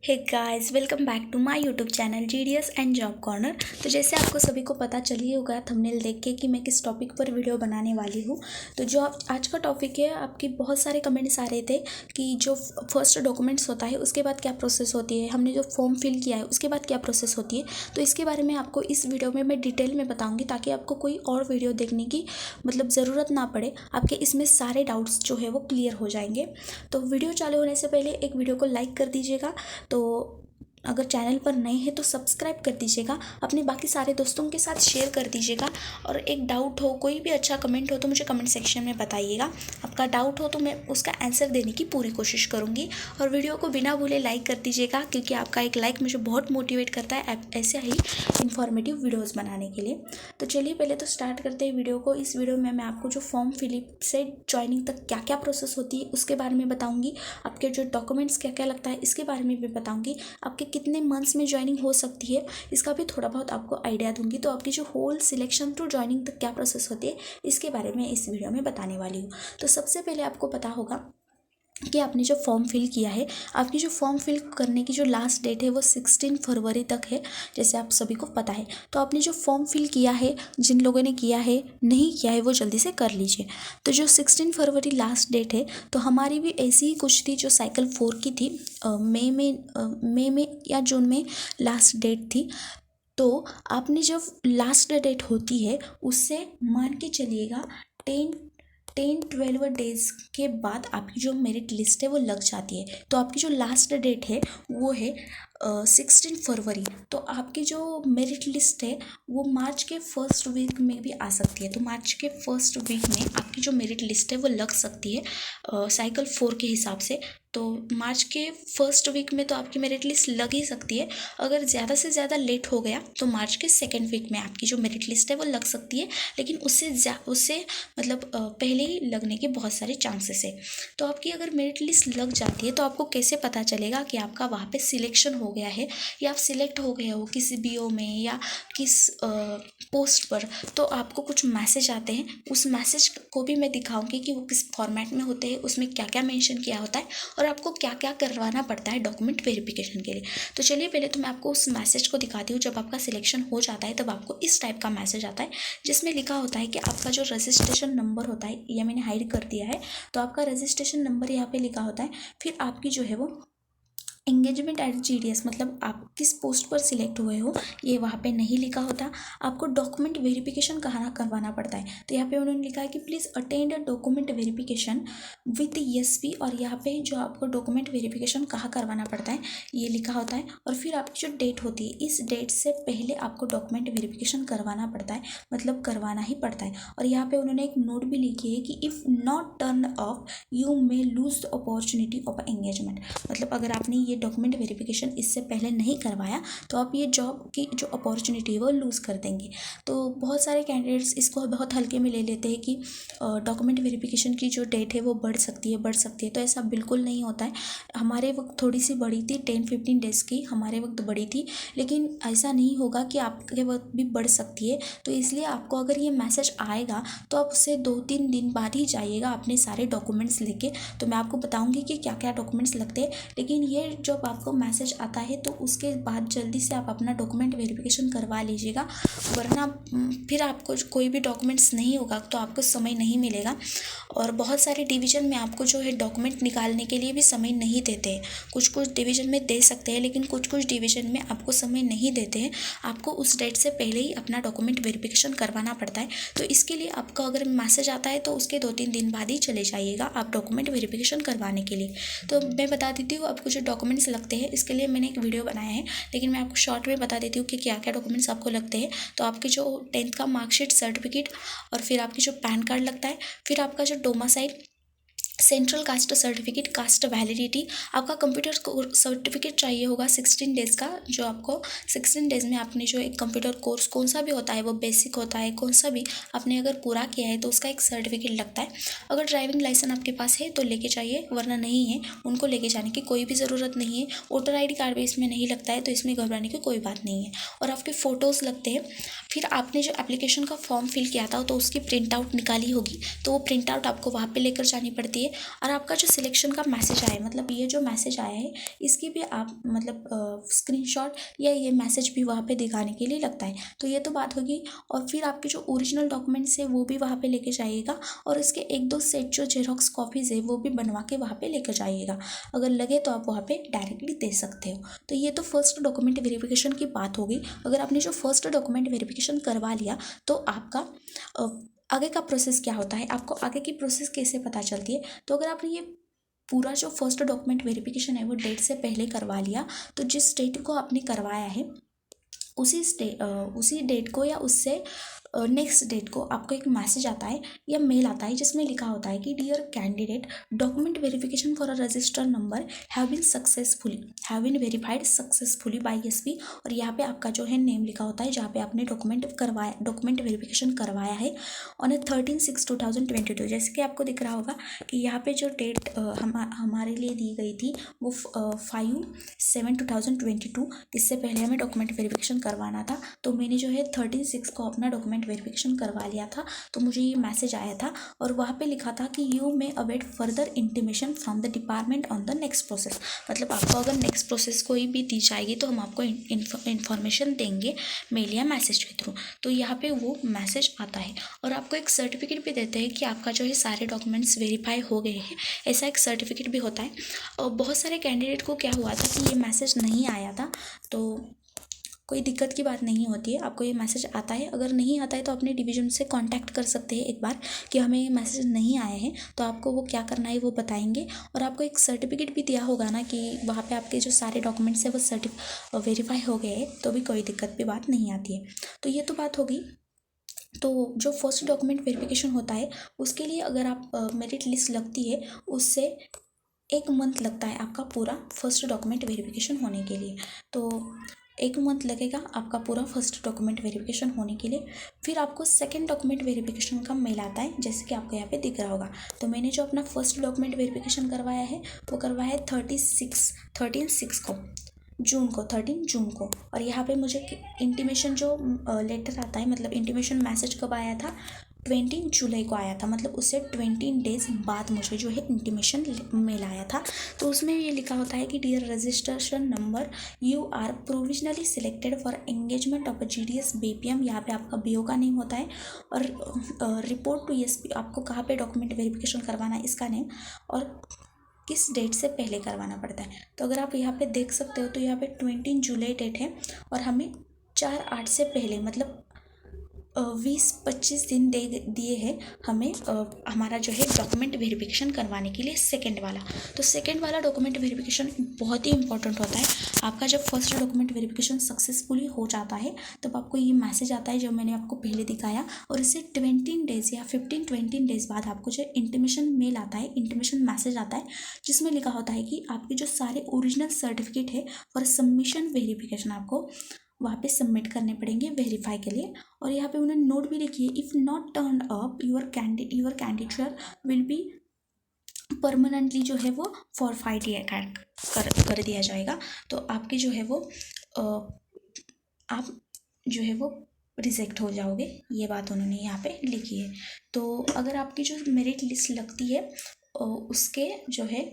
Hey guys, welcome back to my YouTube channel GDS and job corner. तो जैसे आपको सभी को पता चल ही होगा थंबनेल देख के कि मैं किस टॉपिक पर वीडियो बनाने वाली हूँ। तो जो आज का टॉपिक है, आपकी बहुत सारे कमेंट्स आ रहे थे कि जो फर्स्ट डॉक्यूमेंट्स होता है उसके बाद क्या प्रोसेस होती है, हमने जो फॉर्म फिल किया है उसके बाद क्या प्रोसेस होती है। तो इसके बारे में आपको इस वीडियो में मैं डिटेल में बताऊँगी ताकि आपको कोई और वीडियो देखने की ज़रूरत ना पड़े। आपके इसमें सारे डाउट्स जो है वो क्लियर हो जाएंगे। तो वीडियो चालू होने से पहले एक वीडियो को लाइक कर दीजिएगा। तो अगर चैनल पर नए हैं तो सब्सक्राइब कर दीजिएगा, अपने बाकी सारे दोस्तों के साथ शेयर कर दीजिएगा। और एक डाउट हो, कोई भी अच्छा कमेंट हो तो मुझे कमेंट सेक्शन में बताइएगा। आपका डाउट हो तो मैं उसका आंसर देने की पूरी कोशिश करूँगी। और वीडियो को बिना भूले लाइक कर दीजिएगा, क्योंकि आपका एक लाइक मुझे बहुत मोटिवेट करता है ऐसे ही इन्फॉर्मेटिव वीडियोज़ बनाने के लिए। तो चलिए पहले तो स्टार्ट करते हैं वीडियो को। इस वीडियो में मैं आपको जो फॉर्म फिलिप से ज्वाइनिंग तक क्या क्या प्रोसेस होती है उसके बारे में बताऊँगी। आपके जो डॉक्यूमेंट्स क्या क्या लगता है इसके बारे में भी बताऊँगी। आपके कितने मंथ्स में ज्वाइनिंग हो सकती है इसका भी थोड़ा बहुत आपको आइडिया दूंगी। तो आपकी जो होल सिलेक्शन टू ज्वाइनिंग तक क्या प्रोसेस होती है इसके बारे में इस वीडियो में बताने वाली हूँ। तो सबसे पहले आपको पता होगा कि आपने जो फॉर्म फिल किया है, आपकी जो फॉर्म फिल करने की जो लास्ट डेट है वो 16 फरवरी तक है, जैसे आप सभी को पता है। तो आपने जो फॉर्म फिल किया है, जिन लोगों ने किया है, नहीं किया है, वो जल्दी से कर लीजिए। तो जो 16 फरवरी लास्ट डेट है, तो हमारी भी ऐसी ही कुछ थी जो साइकिल 4 की थी। मई में या जून में लास्ट डेट थी। तो आपने जब लास्ट डेट होती है उससे मान के चलिएगा 12 डेज़ के बाद आपकी जो मेरिट लिस्ट है वो लग जाती है। तो आपकी जो लास्ट डेट है वो है 16 फरवरी। तो आपकी जो मेरिट लिस्ट है वो मार्च के फर्स्ट वीक में भी आ सकती है। तो मार्च के फर्स्ट वीक में आपकी जो मेरिट लिस्ट है वो लग सकती है साइकिल 4 के हिसाब से। तो मार्च के फर्स्ट वीक में तो आपकी मेरिट लिस्ट लग ही सकती है। अगर ज़्यादा से ज़्यादा लेट हो गया तो मार्च के सेकेंड वीक में आपकी जो मेरिट लिस्ट है वो लग सकती है, लेकिन उससे पहले ही लगने के बहुत सारे चांसेस है। तो आपकी अगर मेरिट लिस्ट लग जाती है तो आपको कैसे पता चलेगा कि आपका वहाँ पे सिलेक्शन हो गया है या आप सिलेक्ट हो गए हो किसी बीओ में या किस पोस्ट पर। तो आपको कुछ मैसेज आते हैं, उस मैसेज को भी मैं दिखाऊंगी कि वो किस फॉर्मेट में होते हैं, उसमें क्या क्या मेंशन किया होता है और आपको क्या क्या करवाना पड़ता है डॉक्यूमेंट वेरिफिकेशन के लिए। तो चलिए पहले तो मैं आपको उस मैसेज को दिखाती हूँ। जब आपका सिलेक्शन हो जाता है तब आपको इस टाइप का मैसेज आता है, जिसमें लिखा होता है कि आपका जो रजिस्ट्रेशन नंबर होता है, यह मैंने हाइड कर दिया है, तो आपका रजिस्ट्रेशन नंबर यहाँ पे लिखा होता है। फिर आपकी जो है वो एंगेजमेंट एट जीडीएस, मतलब आप किस पोस्ट पर सिलेक्ट हुए हो ये वहाँ पे नहीं लिखा होता। आपको डॉक्यूमेंट वेरिफिकेशन कहाँ करवाना पड़ता है, तो यहाँ पे उन्होंने लिखा है कि please attend a document verification with SP. और यहाँ पे जो आपको डॉक्यूमेंट वेरिफिकेशन कहाँ करवाना पड़ता है ये लिखा होता है। और फिर आपकी जो डेट होती है, इस डेट से पहले आपको डॉक्यूमेंट वेरिफिकेशन करवाना पड़ता है, मतलब करवाना ही पड़ता है। और यहाँ पे उन्होंने एक नोट भी लिखी है कि if not turn off you may lose the opportunity of engagement. मतलब अगर आपने ये डॉक्यूमेंट वेरिफिकेशन इससे पहले नहीं करवाया तो आप ये जॉब की जो अपॉर्चुनिटी है वो लूज़ कर देंगे। तो बहुत सारे कैंडिडेट्स इसको बहुत हल्के में ले लेते हैं कि डॉक्यूमेंट वेरिफिकेशन की जो डेट है वो बढ़ सकती है। तो ऐसा बिल्कुल नहीं होता है। हमारे वक्त थोड़ी सी बड़ी थी, 10-15 डेज़ की हमारे वक्त बड़ी थी, लेकिन ऐसा नहीं होगा कि आपके वक्त भी बढ़ सकती है। तो इसलिए आपको अगर ये मैसेज आएगा तो आप उससे 2-3 दिन बाद ही जाइएगा अपने सारे डॉक्यूमेंट्स लेके। तो मैं आपको बताऊंगी कि क्या क्या डॉक्यूमेंट्स लगते हैं, लेकिन ये जब आपको मैसेज आता है तो उसके बाद जल्दी से आप अपना डॉक्यूमेंट वेरिफिकेशन करवा लीजिएगा, वरना फिर आपको कोई भी डॉक्यूमेंट्स नहीं होगा तो आपको समय नहीं मिलेगा। और बहुत सारे डिवीज़न में आपको जो है डॉक्यूमेंट निकालने के लिए भी समय नहीं देते हैं। कुछ डिवीज़न में दे सकते हैं, लेकिन कुछ डिवीज़न में आपको समय नहीं देते हैं। आपको उस डेट से पहले ही अपना डॉक्यूमेंट वेरिफिकेशन करवाना पड़ता है। तो इसके लिए आपका अगर मैसेज आता है तो उसके 2-3 दिन बाद ही चले जाइएगा आप डॉक्यूमेंट वेरिफिकेशन करवाने के लिए। तो मैं बता देती हूँ आपको जो डॉक्यूमेंट्स लगते हैं, इसके लिए मैंने एक वीडियो बनाया है, लेकिन मैं आपको शॉर्ट में बता देती हूँ कि क्या क्या डॉक्यूमेंट्स आपको लगते हैं। तो आपके जो 10th का मार्कशीट, सर्टिफिकेट, और फिर आपकी जो पैन कार्ड लगता है, फिर आपका जो domicile, central caste certificate, cast validity, आपका कंप्यूटर सर्टिफिकेट चाहिए होगा 16 डेज़ का। जो आपको 16 डेज़ में आपने जो एक कंप्यूटर कोर्स कौन सा भी होता है, वो बेसिक होता है, कौन सा भी आपने अगर पूरा किया है तो उसका एक सर्टिफिकेट लगता है। अगर ड्राइविंग लाइसेंस आपके पास है तो लेके जाइए, वरना नहीं है उनको लेके जाने की कोई भी ज़रूरत नहीं है। वोटर ID कार्ड भी इसमें नहीं लगता है, तो इसमें घबराने की कोई बात नहीं है। और आपके फ़ोटोज़ लगते हैं। फिर आपने जो एप्लीकेशन का फॉर्म फिल किया था तो उसकी प्रिंट आउट निकाली होगी, तो वो प्रिंट आउट आपको वहाँ पर लेकर जानी पड़ती है। है। और आपका जो सिलेक्शन का मैसेज आया है, मतलब ये जो मैसेज आया है इसकी भी आप मतलब स्क्रीनशॉट या ये मैसेज भी वहाँ पे दिखाने के लिए लगता है। तो ये तो बात होगी। और फिर आपके जो ओरिजिनल डॉक्यूमेंट्स है वो भी वहाँ पे लेके जाइएगा, और इसके 1-2 सेट जो जेरोक्स कॉपीज़ है वो भी बनवा के वहाँ पे लेकर जाइएगा। अगर लगे तो आप वहाँ पे डायरेक्टली दे सकते हो। तो ये तो फर्स्ट डॉक्यूमेंट वेरिफिकेशन की बात हो गई। अगर आपने जो फर्स्ट डॉक्यूमेंट वेरिफिकेशन करवा लिया तो आपका आगे का प्रोसेस क्या होता है, आपको आगे की प्रोसेस कैसे पता चलती है। तो अगर आपने ये पूरा जो फर्स्ट डॉक्यूमेंट वेरिफिकेशन है वो डेट से पहले करवा लिया, तो जिस डेट को आपने करवाया है उसी डेट को या उससे नेक्स्ट डेट को आपको एक मैसेज आता है या मेल आता है जिसमें लिखा होता है कि dear candidate, document verification for a registered number have been verified successfully by SP. और यहाँ पे आपका जो है नेम लिखा होता है जहाँ पे आपने डॉक्यूमेंट वेरिफिकेशन करवाया है ऑन 13/6/2022। जैसे कि आपको दिख रहा होगा कि यहाँ पे जो डेट हमारे लिए दी गई थी वो 5/7/2022। इससे पहले हमें डॉक्यूमेंट वेरिफिकेशन करवाना था, तो मैंने जो है 13/6 को अपना डॉक्यूमेंट वेरिफिकेशन करवा लिया था। तो मुझे ये मैसेज आया था और वहाँ पे लिखा था कि you may await further intimation from the department on the next process. मतलब आपको अगर नेक्स्ट प्रोसेस कोई भी दी जाएगी तो हम आपको इन्फॉर्मेशन देंगे मेल या मैसेज के थ्रू। तो यहाँ पे वो मैसेज आता है और आपको एक सर्टिफिकेट भी देते हैं कि आपका जो है सारे डॉक्यूमेंट्स वेरीफाई हो गए हैं, ऐसा एक सर्टिफिकेट भी होता है। और बहुत सारे कैंडिडेट को क्या हुआ था कि ये मैसेज नहीं आया था, तो कोई दिक्कत की बात नहीं होती है, आपको ये मैसेज आता है। अगर नहीं आता है तो अपने डिवीज़न से कांटेक्ट कर सकते हैं एक बार कि हमें ये मैसेज नहीं आया है, तो आपको वो क्या करना है वो बताएंगे। और आपको एक सर्टिफिकेट भी दिया होगा ना कि वहाँ पे आपके जो सारे डॉक्यूमेंट्स हैं वो वेरीफाई हो गए हैं, तो भी कोई दिक्कत की बात नहीं आती है। तो ये तो बात होगी। तो जो फर्स्ट डॉक्यूमेंट वेरिफिकेशन होता है उसके लिए अगर आप मेरिट लिस्ट लगती है उससे 1 मंथ लगता है आपका पूरा फर्स्ट डॉक्यूमेंट वेरिफिकेशन होने के लिए। तो 1 मंथ लगेगा आपका पूरा फर्स्ट डॉक्यूमेंट वेरिफिकेशन होने के लिए। फिर आपको सेकंड डॉक्यूमेंट वेरिफिकेशन का मेल आता है, जैसे कि आपको यहाँ पे दिख रहा होगा। तो मैंने जो अपना फर्स्ट डॉक्यूमेंट वेरिफिकेशन करवाया है वो करवाया है 13/6 को, 13 जून को। और यहाँ पे मुझे इंटीमेशन जो लेटर आता है, मतलब इंटीमेशन मैसेज कब आया था, 20 जुलाई को आया था। मतलब उससे 20 डेज़ बाद मुझे जो है इंटीमेशन मेल आया था। तो उसमें ये लिखा होता है कि dear registration number, you are provisionally selected for engagement of GDS BPM। यहाँ पे आपका BO का नेम होता है और रिपोर्ट टू ESP, आपको कहाँ पे डॉक्यूमेंट वेरिफिकेशन करवाना है इसका नेम, और किस डेट से पहले करवाना पड़ता है। तो अगर आप यहाँ पे देख सकते हो तो यहाँ पे 20 जुलाई डेट है और हमें 4/8 से पहले, मतलब 20-25 दिन दिए हैं हमें हमारा जो है डॉक्यूमेंट वेरिफिकेशन करवाने के लिए सेकंड वाला। तो सेकंड वाला डॉक्यूमेंट वेरिफिकेशन बहुत ही इंपॉर्टेंट होता है। आपका जब फर्स्ट डॉक्यूमेंट वेरिफिकेशन सक्सेसफुली हो जाता है तब आपको ये मैसेज आता है जो मैंने आपको पहले दिखाया, और इससे 20 डेज़ या 15-20 डेज़ बाद आपको जो इंटीमेशन मेल आता है, इंटीमेशन मैसेज आता है, जिसमें लिखा होता है कि आपके जो सारे ओरिजिनल सर्टिफिकेट है फॉर सबमिशन वेरिफिकेशन आपको वहाँ पे सबमिट करने पड़ेंगे वेरीफाई के लिए। और यहाँ पे उन्होंने नोट भी लिखी है, if not turn up your candidature will be permanently जो है वो फॉरफाइड कर दिया जाएगा। तो आपकी जो है वो आप जो है वो रिजेक्ट हो जाओगे, ये बात उन्होंने यहाँ पे लिखी है। तो अगर आपकी जो मेरिट लिस्ट लगती है उसके जो है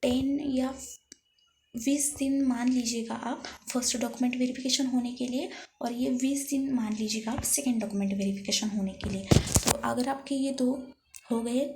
10 या 20 दिन मान लीजिएगा आप फर्स्ट डॉक्यूमेंट वेरिफिकेशन होने के लिए, और ये 20 दिन मान लीजिएगा आप सेकंड डॉक्यूमेंट वेरिफिकेशन होने के लिए। तो अगर आपके ये 2 हो गए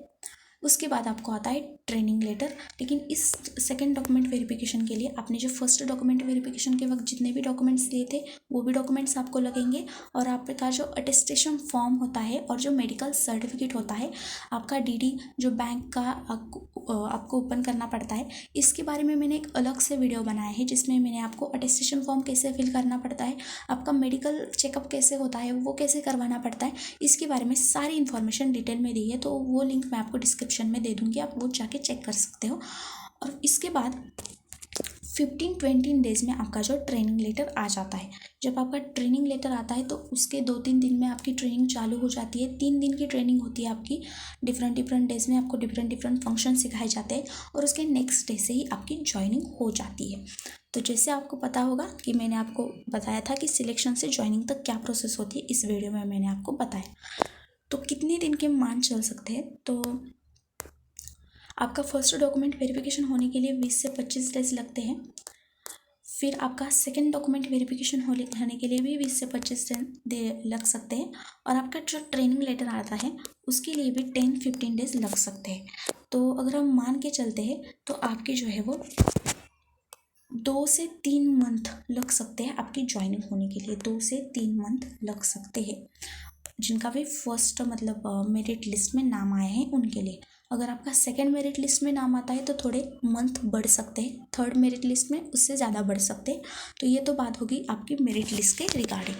उसके बाद आपको आता है ट्रेनिंग लेटर। लेकिन इस सेकंड डॉक्यूमेंट वेरिफिकेशन के लिए आपने जो फर्स्ट डॉक्यूमेंट वेरिफिकेशन के वक्त जितने भी डॉक्यूमेंट्स लिए थे वो भी डॉक्यूमेंट्स आपको लगेंगे, और आपका जो अटेस्टेशन फॉर्म होता है और जो मेडिकल सर्टिफिकेट होता है, आपका DD जो बैंक का आपको ओपन करना पड़ता है, इसके बारे में मैंने एक अलग से वीडियो बनाया है जिसमें मैंने आपको अटेस्टेशन फॉर्म कैसे फिल करना पड़ता है, आपका मेडिकल चेकअप कैसे होता है, वो कैसे करवाना पड़ता है, इसके बारे में सारी इन्फॉर्मेशन डिटेल में दी है। तो वो लिंक मैं आपको डिस्क्रिप्शन में दे दूँगी, आप वो जाके चेक कर सकते हो। और इसके बाद 15-20 डेज़ में आपका जो ट्रेनिंग लेटर आ जाता है। जब आपका ट्रेनिंग लेटर आता है तो उसके 2-3 दिन में आपकी ट्रेनिंग चालू हो जाती है। 3 दिन की ट्रेनिंग होती है आपकी, डिफरेंट डेज़ में आपको डिफरेंट फंक्शन सिखाए जाते हैं, और उसके नेक्स्ट डे से ही आपकी ज्वाइनिंग हो जाती है। तो जैसे आपको पता होगा कि मैंने आपको बताया था कि सिलेक्शन से ज्वाइनिंग तक क्या प्रोसेस होती है, इस वीडियो में मैंने आपको बताया। तो कितने दिन के मान चल सकते हैं, तो आपका फर्स्ट डॉक्यूमेंट वेरिफिकेशन होने के लिए 20 से 25 डेज लगते हैं। फिर आपका सेकंड डॉक्यूमेंट वेरिफिकेशन होने के लिए भी 20 से 25 दिन लग सकते हैं। और आपका जो ट्रेनिंग लेटर आता है उसके लिए भी 10-15 डेज लग सकते हैं। तो अगर हम मान के चलते हैं तो आपकी जो है वो 2 से 3 मंथ लग सकते हैं आपकी ज्वाइनिंग होने के लिए। 2 से 3 मंथ लग सकते हैं जिनका भी फर्स्ट मतलब मेरिट लिस्ट में नाम आए हैं उनके लिए। अगर आपका सेकंड मेरिट लिस्ट में नाम आता है तो थोड़े मंथ बढ़ सकते हैं, थर्ड मेरिट लिस्ट में उससे ज़्यादा बढ़ सकते हैं। तो ये तो बात होगी आपकी मेरिट लिस्ट के रिगार्डिंग।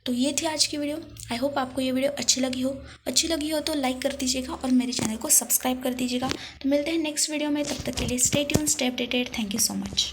तो ये थी आज की वीडियो। आई होप आपको ये वीडियो अच्छी लगी हो तो लाइक कर दीजिएगा और मेरे चैनल को सब्सक्राइब कर दीजिएगा। तो मिलते हैं नेक्स्ट वीडियो में, तब तक के लिए stay tuned, stay updated. Thank you so much.